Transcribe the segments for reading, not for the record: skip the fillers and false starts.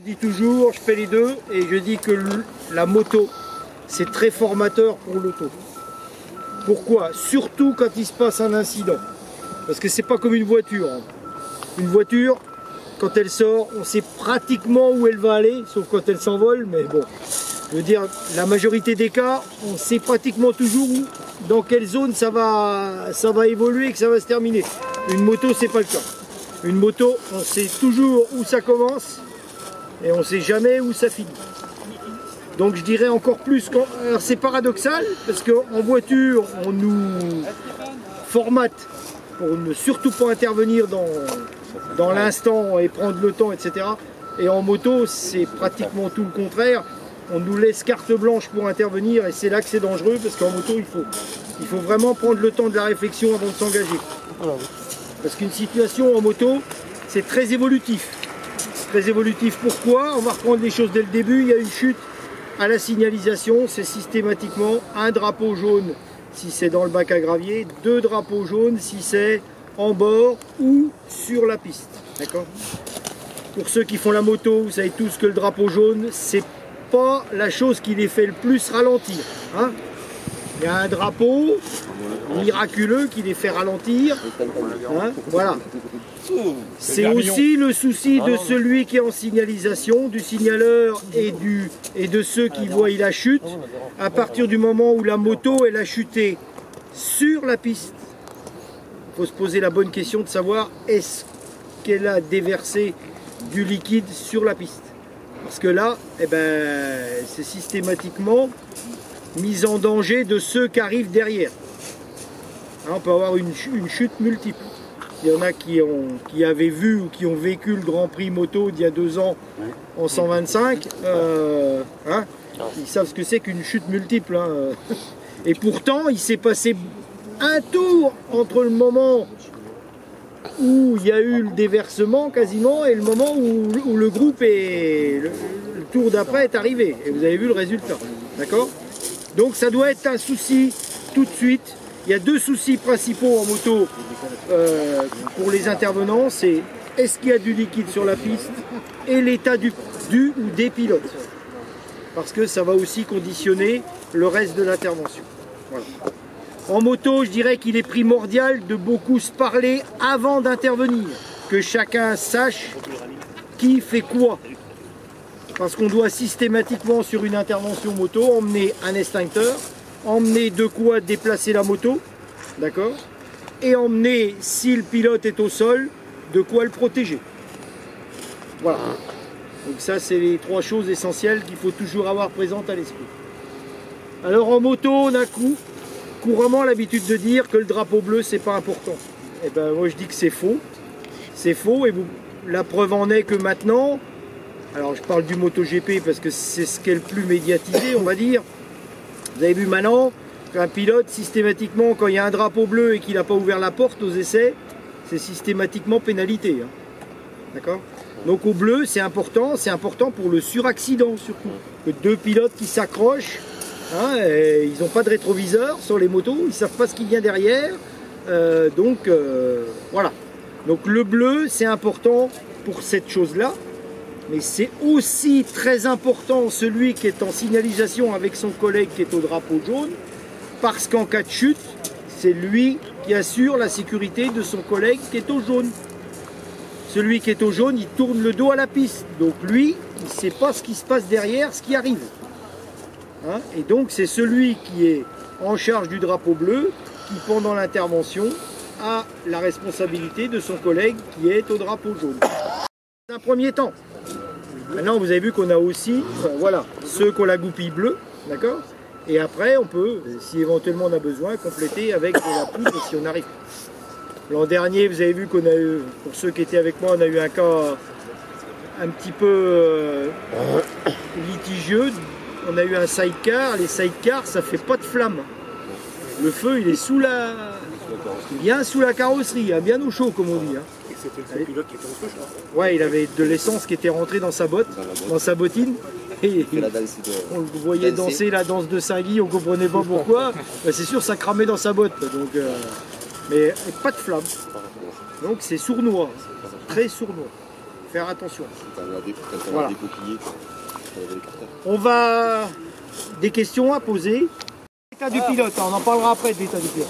dis toujours, je fais les deux et je dis que la moto, c'est très formateur pour l'auto. Pourquoi? Surtout quand il se passe un incident. Parce que c'est pas comme une voiture. Une voiture, quand elle sort, on sait pratiquement où elle va aller, sauf quand elle s'envole, mais bon. Je veux dire, la majorité des cas, on sait pratiquement toujours où, dans quelle zone ça va évoluer et que ça va se terminer. Une moto, c'est pas le cas. Une moto, on sait toujours où ça commence et on sait jamais où ça finit. Donc je dirais encore plus, alors c'est paradoxal, parce qu'en voiture, on nous formate pour ne surtout pas intervenir dans l'instant et prendre le temps, etc. Et en moto, c'est pratiquement tout le contraire. On nous laisse carte blanche pour intervenir et c'est là que c'est dangereux, parce qu'en moto, il faut vraiment prendre le temps de la réflexion avant de s'engager. Parce qu'une situation en moto, c'est très évolutif. Très évolutif, pourquoi? On va reprendre les choses dès le début. Il y a une chute à la signalisation, c'est systématiquement un drapeau jaune si c'est dans le bac à gravier, 2 drapeaux jaunes si c'est en bord ou sur la piste. D'accord? Pour ceux qui font la moto, vous savez tous que le drapeau jaune, c'est pas la chose qui les fait le plus ralentir. Hein? Il y a un drapeau miraculeux qui les fait ralentir. Hein? Voilà. C'est aussi le souci de celui qui est en signalisation, du signaleur et de ceux qui voient la chute. À partir du moment où la moto elle a chuté sur la piste, il faut se poser la bonne question de savoir est-ce qu'elle a déversé du liquide sur la piste. Parce que là, eh ben, c'est systématiquement mise en danger de ceux qui arrivent derrière. Hein, on peut avoir une chute multiple. Il y en a qui avaient vu ou qui ont vécu le Grand Prix moto d'il y a 2 ans en 125. Hein, ils savent ce que c'est qu'une chute multiple. Hein. Et pourtant, il s'est passé un tour entre le moment où il y a eu le déversement quasiment et le moment où le groupe le tour d'après est arrivé. Et vous avez vu le résultat. D'accord? Donc ça doit être un souci tout de suite. Il y a 2 soucis principaux en moto pour les intervenants, c'est est-ce qu'il y a du liquide sur la piste et l'état du ou des pilotes. Parce que ça va aussi conditionner le reste de l'intervention. Voilà. En moto, je dirais qu'il est primordial de beaucoup se parler avant d'intervenir, que chacun sache qui fait quoi. Parce qu'on doit systématiquement sur une intervention moto emmener un extincteur, emmener de quoi déplacer la moto, d'accord, et emmener, si le pilote est au sol, de quoi le protéger. Voilà. Donc ça, c'est les 3 choses essentielles qu'il faut toujours avoir présentes à l'esprit. Alors en moto, on a couramment l'habitude de dire que le drapeau bleu, c'est pas important. Et ben moi, je dis que c'est faux. C'est faux, et la preuve en est que maintenant, alors je parle du MotoGP parce que c'est ce qui est le plus médiatisé, on va dire. Vous avez vu maintenant qu'un pilote, systématiquement, quand il y a un drapeau bleu et qu'il n'a pas ouvert la porte aux essais, c'est systématiquement pénalité. Hein. D'accord? Donc au bleu, c'est important pour le suraccident surtout. Que 2 pilotes qui s'accrochent, hein, ils n'ont pas de rétroviseur sur les motos, ils ne savent pas ce qui vient derrière. Voilà. Donc le bleu, c'est important pour cette chose-là. Mais c'est aussi très important celui qui est en signalisation avec son collègue qui est au drapeau jaune, parce qu'en cas de chute, c'est lui qui assure la sécurité de son collègue qui est au jaune. Celui qui est au jaune, il tourne le dos à la piste. Donc lui, il ne sait pas ce qui se passe derrière, ce qui arrive. Hein? Et donc c'est celui qui est en charge du drapeau bleu qui, pendant l'intervention, a la responsabilité de son collègue qui est au drapeau jaune. Dans un premier temps. Maintenant, vous avez vu qu'on a aussi, voilà, ceux qui ont la goupille bleue, d'accord? Et après, on peut, si éventuellement on a besoin, compléter avec de la poudre si on arrive. L'an dernier, vous avez vu qu'on a eu, pour ceux qui étaient avec moi, on a eu un cas un petit peu litigieux. On a eu un sidecar. Les sidecars, ça fait pas de flamme. Le feu, il est bien sous la carrosserie, hein, bien au chaud, comme on dit. Hein. Et c'était le pilote qui était au feu, je crois. Ouais, il avait de l'essence qui était rentrée dans sa botte, dans sa bottine. Et on le voyait danser la danse de Saint-Guy, on comprenait pas pourquoi. Ben, c'est sûr, ça cramait dans sa botte. Donc, mais pas de flamme. Donc c'est sournois, très sournois. faire attention. Voilà. On va... Des questions à poser. L'état du pilote, on en parlera après de l'état du pilote.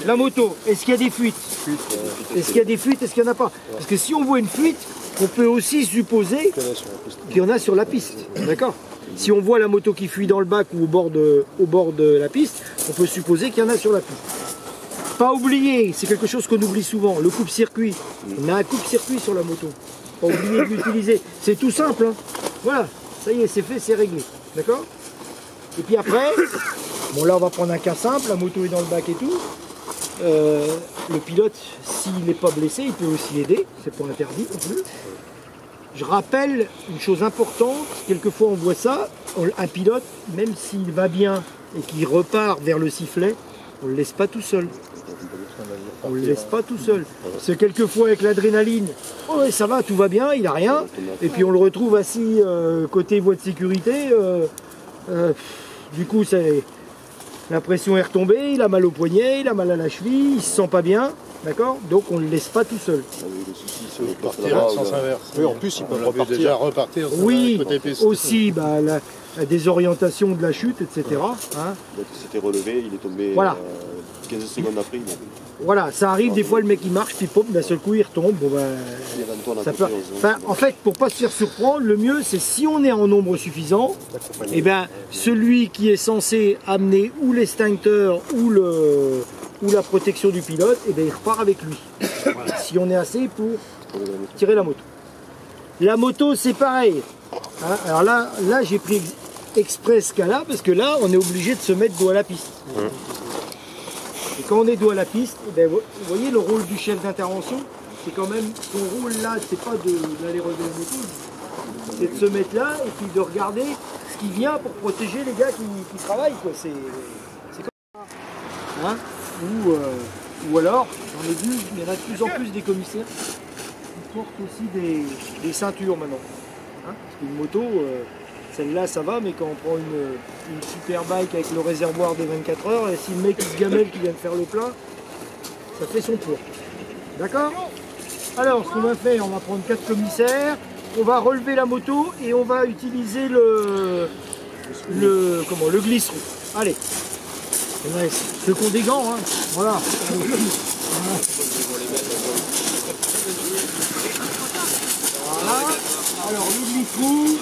La moto, est-ce qu'il y a des fuites? Est-ce qu'il y a des fuites, est-ce qu'il n'y en a pas? Parce que si on voit une fuite, on peut aussi supposer qu'il y en a sur la piste. D'accord? Si on voit la moto qui fuit dans le bac ou au bord de la piste, on peut supposer qu'il y en a sur la piste. Pas oublier, c'est quelque chose qu'on oublie souvent, le coupe-circuit. On a un coupe-circuit sur la moto. Pas oublier de l'utiliser. C'est tout simple. Hein. Voilà, ça y est, c'est fait, c'est réglé. D'accord? Et puis après, bon là on va prendre un cas simple, la moto est dans le bac et tout. Le pilote, s'il n'est pas blessé, il peut aussi aider, c'est pas interdit non plus. Je rappelle une chose importante, quelquefois on voit ça, un pilote, même s'il va bien et qu'il repart vers le sifflet, on ne le laisse pas tout seul. On ne le laisse pas tout seul. Parce que quelquefois avec l'adrénaline, oh ouais, ça va, tout va bien, il n'a rien. Et puis on le retrouve assis côté voie de sécurité. Du coup, la pression est retombée, il a mal au poignet, il a mal à la cheville, il se sent pas bien. D'accord? Donc on ne le laisse pas tout seul. Repartir sans inverse. Oui, en plus, il peut déjà repartir. Oui, aussi la désorientation de la chute, etc. Hein. Il s'était relevé, il est tombé voilà. 15 secondes après. Voilà, ça arrive des fois, le mec il marche, puis pop, d'un seul coup il retombe. Bon, ça peut... en fait, pour pas se faire surprendre, le mieux c'est si on est en nombre suffisant, et ben celui qui est censé amener ou l'extincteur ou la protection du pilote, et ben il repart avec lui. Voilà, si on est assez pour tirer la moto. La moto c'est pareil. Hein, alors là j'ai pris exprès ce cas-là parce que là on est obligé de se mettre dos à la piste. Et quand on est dos à la piste, eh ben, vous voyez le rôle du chef d'intervention, c'est quand même, son rôle là, c'est pas d'aller relever la moto, c'est de se mettre là et puis de regarder ce qui vient pour protéger les gars qui travaillent. C'est comme ça. Hein, ou alors, j'en ai vu, il y en a de plus en plus des commissaires qui portent aussi des ceintures maintenant. Hein, parce qu'une moto, celle-là ça va, mais quand on prend une super bike avec le réservoir des 24 heures, et si le mec il se gamelle qui vient de faire le plein, ça fait son poids. D'accord? Alors ce qu'on va faire, on va prendre 4 commissaires, on va relever la moto et on va utiliser le glisseron. Allez, ceux qui ont des gants, hein. Voilà. Voilà. Alors le glisseron.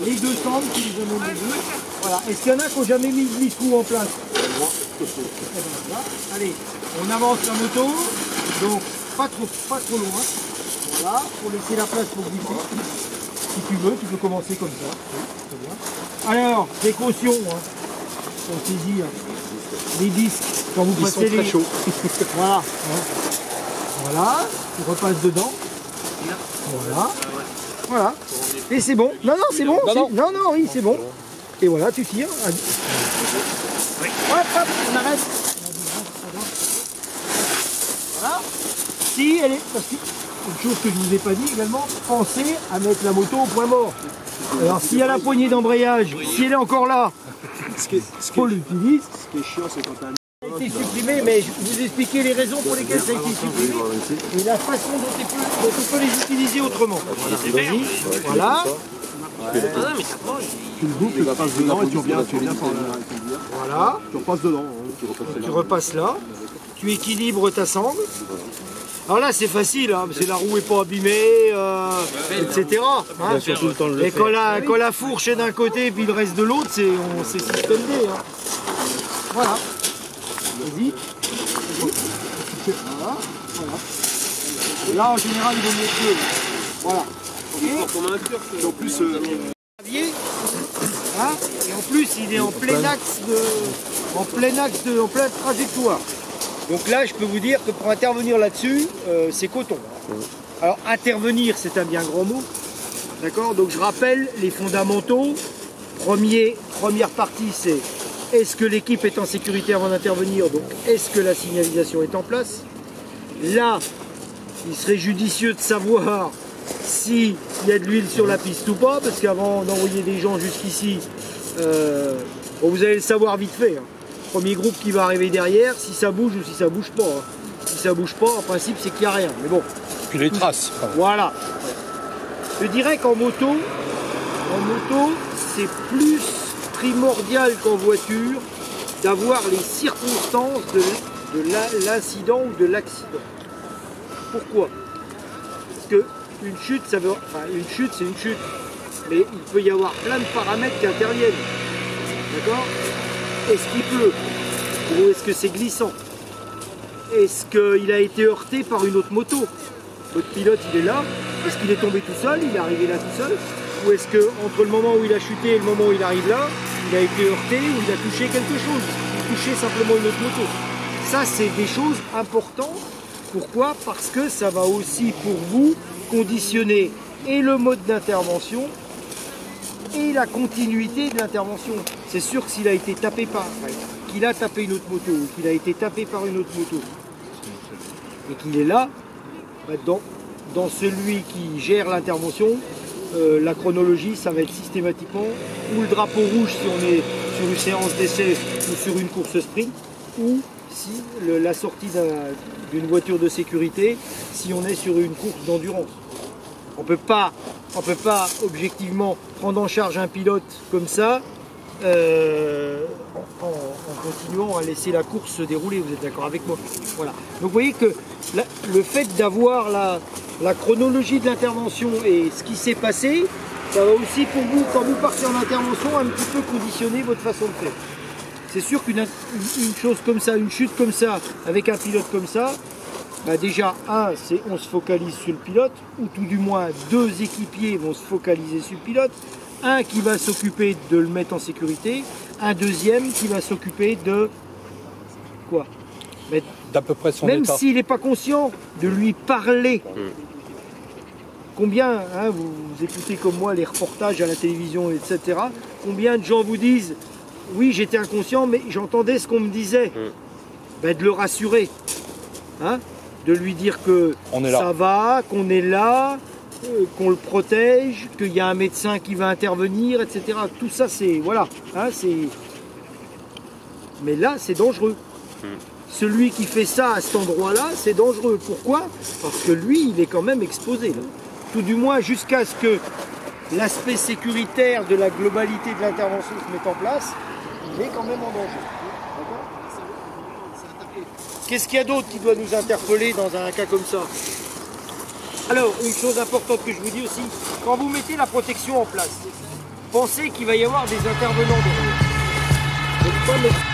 Les deux centres qui nous ont mis. Voilà. Est-ce qu'il y en a qui n'ont jamais mis le glisse-trou en place? Allez, on avance la moto, donc pas trop loin. Voilà, pour laisser la place pour glisser. Si tu veux, tu peux commencer comme ça. Oui, alors, précaution, hein. On s'est dit, les disques, quand vous passez les... chauds. Voilà. Voilà, tu repasses dedans. Voilà. Voilà. Et c'est bon. Non, c'est bon. Non, oui, c'est bon. Et voilà, tu tires. Hop, on arrête. Voilà. Si elle est... Parce que, une chose que je ne vous ai pas dit également, pensez à mettre la moto au point mort. Alors, s'il y a la poignée d'embrayage, si elle est encore là, Paul l'utilise. Ce qui est chiant, c'est quand elle a été supprimé, mais je vais vous expliquer les raisons pour lesquelles ça a été supprimé et la façon dont on peut les utiliser autrement. Vas-y, voilà. Tu le boucles, tu passes dedans et tu reviens par là. Voilà. Tu repasses dedans. Tu repasses là. Tu équilibres ta sangle. Alors là c'est facile, hein, parce que la roue n'est pas abîmée, etc. Hein. Et quand la fourche est d'un côté et puis le reste de l'autre, c'est système D. Hein. Voilà. Vas-y. Voilà. Là en général il vaut mieux que... Voilà. Et en plus, hein, et en plus il est en plein axe en pleine trajectoire. Donc là je peux vous dire que pour intervenir là-dessus, c'est coton. Alors intervenir c'est un bien grand mot. D'accord? Donc je rappelle les fondamentaux. Première partie c'est est-ce que l'équipe est en sécurité avant d'intervenir? Donc est-ce que la signalisation est en place? Là, il serait judicieux de savoir s'il y a de l'huile sur la piste ou pas, parce qu'avant d'envoyer des gens jusqu'ici, bon, vous allez le savoir vite fait. Hein. Premier groupe qui va arriver derrière, si ça bouge ou si ça bouge pas. Hein. Si ça bouge pas, en principe, c'est qu'il n'y a rien. Mais bon. Puis les traces. Voilà. Je dirais qu'en moto, c'est plus primordial qu'en voiture d'avoir les circonstances de l'incident ou de l'accident. Pourquoi? Parce qu'une chute, une chute, c'est une chute. Mais il peut y avoir plein de paramètres qui interviennent. D'accord? Est-ce qu'il pleut? Ou est-ce que c'est glissant? Est-ce qu'il a été heurté par une autre moto? Votre pilote, il est là. Est-ce qu'il est tombé tout seul? Il est arrivé là tout seul? Ou est-ce que entre le moment où il a chuté et le moment où il arrive là, il a été heurté ou il a touché quelque chose? Il a touché simplement une autre moto. Ça, c'est des choses importantes. Pourquoi? Parce que ça va aussi pour vous conditionner et le mode d'intervention et la continuité de l'intervention. C'est sûr que s'il a été tapé qu'il a tapé une autre moto ou qu'il a été tapé par une autre moto et qu'il est là, dans celui qui gère l'intervention, la chronologie, ça va être systématiquement ou le drapeau rouge si on est sur une séance d'essai ou sur une course sprint, ou si la sortie d'une voiture de sécurité si on est sur une course d'endurance. On ne peut pas objectivement prendre en charge un pilote comme ça en continuant à laisser la course se dérouler, vous êtes d'accord avec moi? Voilà. Donc vous voyez que le fait d'avoir la chronologie de l'intervention et ce qui s'est passé, ça va aussi pour vous, quand vous partez en intervention, un petit peu conditionner votre façon de faire. C'est sûr qu'une chose comme ça, une chute comme ça, avec un pilote comme ça, bah déjà, on se focalise sur le pilote, ou tout du moins deux équipiers vont se focaliser sur le pilote, un qui va s'occuper de le mettre en sécurité, un deuxième qui va s'occuper de quoi? D'à peu près son même état. S'il n'est pas conscient, de lui parler. Combien, vous écoutez comme moi les reportages à la télévision, etc. Combien de gens vous disent oui, j'étais inconscient, mais j'entendais ce qu'on me disait. De le rassurer. De lui dire que ça va, qu'on est là, qu'on le protège, qu'il y a un médecin qui va intervenir, etc. Tout ça, c'est... Voilà. Mais là, c'est dangereux. Celui qui fait ça à cet endroit-là, c'est dangereux. Pourquoi? Parce que lui, il est quand même exposé. Là. Tout du moins jusqu'à ce que l'aspect sécuritaire de la globalité de l'intervention se mette en place, il est quand même en danger. Qu'est-ce qu'il y a d'autre qui doit nous interpeller dans un cas comme ça? Alors, une chose importante que je vous dis aussi, quand vous mettez la protection en place, pensez qu'il va y avoir des intervenants derrière.